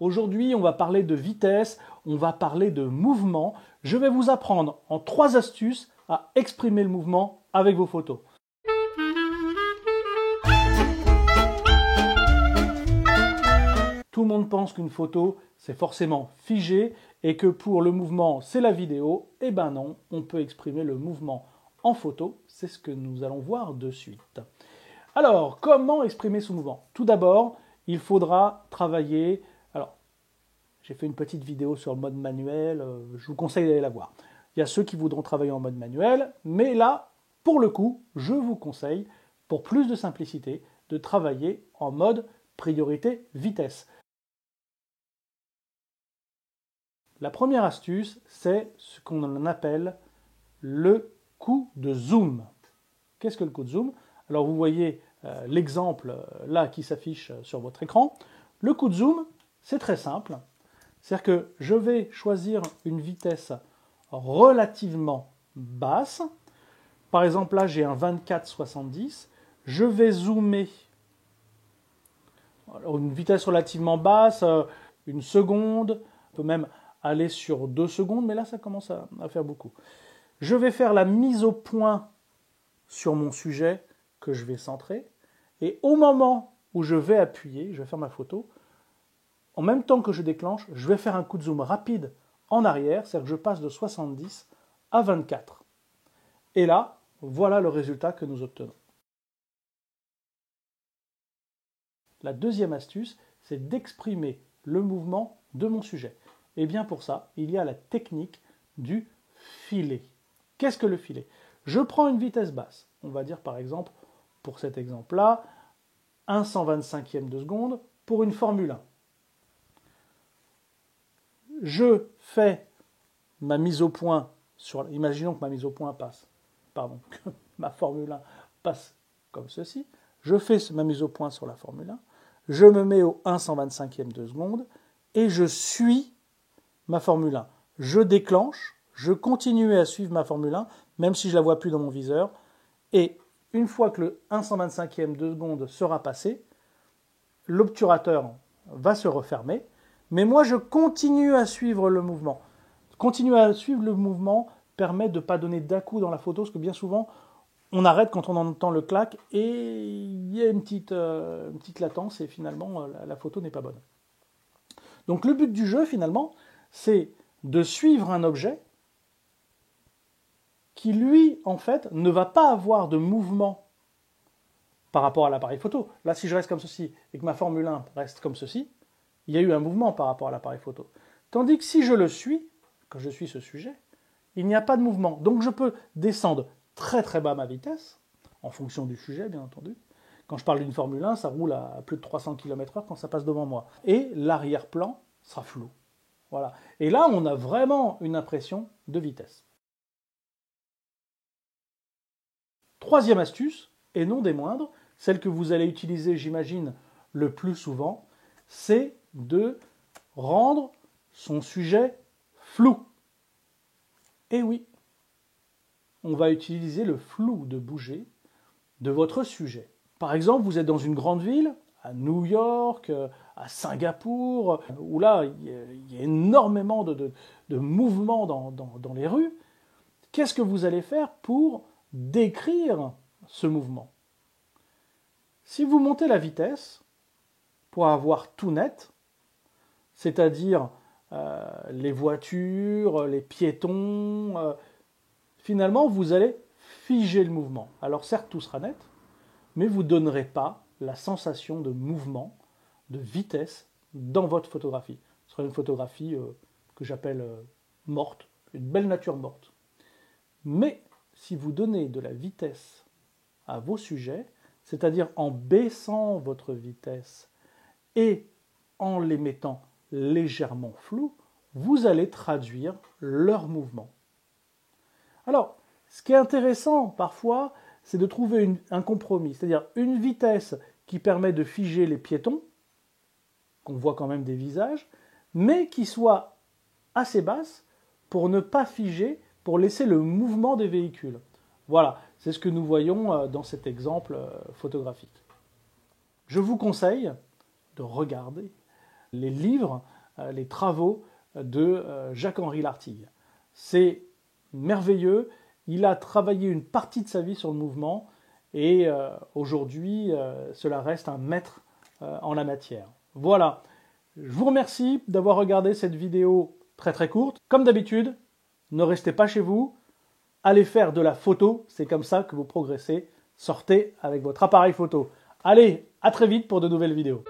Aujourd'hui, on va parler de vitesse, on va parler de mouvement. Je vais vous apprendre en 3 astuces à exprimer le mouvement avec vos photos. Tout le monde pense qu'une photo, c'est forcément figé et que pour le mouvement, c'est la vidéo. Eh ben non, on peut exprimer le mouvement en photo. C'est ce que nous allons voir de suite. Alors, comment exprimer ce mouvement? Tout d'abord, il faudra travailler. Alors, j'ai fait une petite vidéo sur le mode manuel, je vous conseille d'aller la voir. Il y a ceux qui voudront travailler en mode manuel, mais là, pour le coup, je vous conseille, pour plus de simplicité, de travailler en mode priorité vitesse. La première astuce, c'est ce qu'on appelle le coup de zoom. Qu'est-ce que le coup de zoom? Alors vous voyez l'exemple là qui s'affiche sur votre écran. Le coup de zoom, c'est très simple. C'est-à-dire que je vais choisir une vitesse relativement basse. Par exemple, là, j'ai un 24-70. Je vais zoomer. Alors, une vitesse relativement basse, une seconde. On peut même aller sur 2 secondes, mais là, ça commence à faire beaucoup. Je vais faire la mise au point sur mon sujet que je vais centrer. Et au moment où je vais appuyer, je vais faire ma photo, en même temps que je déclenche, je vais faire un coup de zoom rapide en arrière, c'est-à-dire que je passe de 70 à 24. Et là, voilà le résultat que nous obtenons. La deuxième astuce, c'est d'exprimer le mouvement de mon sujet. Et bien pour ça, il y a la technique du filet. Qu'est-ce que le filet? Je prends une vitesse basse. On va dire par exemple, pour cet exemple-là, 1 125e de seconde pour une Formule 1. Je fais ma mise au point sur. Imaginons que ma mise au point passe. Pardon, que ma Formule 1 passe comme ceci. Je fais ma mise au point sur la Formule 1. Je me mets au 1 125e de seconde et je suis ma Formule 1. Je déclenche, je continue à suivre ma Formule 1, même si je ne la vois plus dans mon viseur. Et une fois que le 1 125e de seconde sera passé, l'obturateur va se refermer. Mais moi, je continue à suivre le mouvement. Continuer à suivre le mouvement permet de ne pas donner d'un coup dans la photo, parce que bien souvent, on arrête quand on entend le clac et il y a une petite latence et finalement, la photo n'est pas bonne. Donc le but du jeu, finalement, c'est de suivre un objet qui, lui, en fait, ne va pas avoir de mouvement par rapport à l'appareil photo. Là, si je reste comme ceci et que ma Formule 1 reste comme ceci, il y a eu un mouvement par rapport à l'appareil photo. Tandis que si je le suis, quand je suis ce sujet, il n'y a pas de mouvement. Donc je peux descendre très très bas ma vitesse, en fonction du sujet bien entendu. Quand je parle d'une Formule 1, ça roule à plus de 300 km/h quand ça passe devant moi. Et l'arrière-plan sera flou. Voilà. Et là, on a vraiment une impression de vitesse. Troisième astuce, et non des moindres, celle que vous allez utiliser, j'imagine, le plus souvent, c'est de rendre son sujet flou. Et oui, on va utiliser le flou de bouger de votre sujet. Par exemple, vous êtes dans une grande ville, à New York, à Singapour, où là, il y a énormément de mouvements dans les rues. Qu'est-ce que vous allez faire pour décrire ce mouvement? Si vous montez la vitesse, pour avoir tout net, c'est-à-dire les voitures, les piétons, finalement, vous allez figer le mouvement. Alors certes, tout sera net, mais vous ne donnerez pas la sensation de mouvement, de vitesse dans votre photographie. Ce sera une photographie que j'appelle morte, une belle nature morte. Mais si vous donnez de la vitesse à vos sujets, c'est-à-dire en baissant votre vitesse et en les mettant légèrement flous, vous allez traduire leur mouvement. Alors, ce qui est intéressant parfois, c'est de trouver un compromis, c'est-à-dire une vitesse qui permet de figer les piétons, qu'on voit quand même des visages, mais qui soit assez basse pour ne pas figer, pour laisser le mouvement des véhicules. Voilà, c'est ce que nous voyons dans cet exemple photographique. Je vous conseille de regarder les livres, les travaux de Jacques-Henri Lartigue. C'est merveilleux. Il a travaillé une partie de sa vie sur le mouvement et aujourd'hui, cela reste un maître en la matière. Voilà. Je vous remercie d'avoir regardé cette vidéo très très courte. Comme d'habitude, ne restez pas chez vous. Allez faire de la photo. C'est comme ça que vous progressez. Sortez avec votre appareil photo. Allez, à très vite pour de nouvelles vidéos.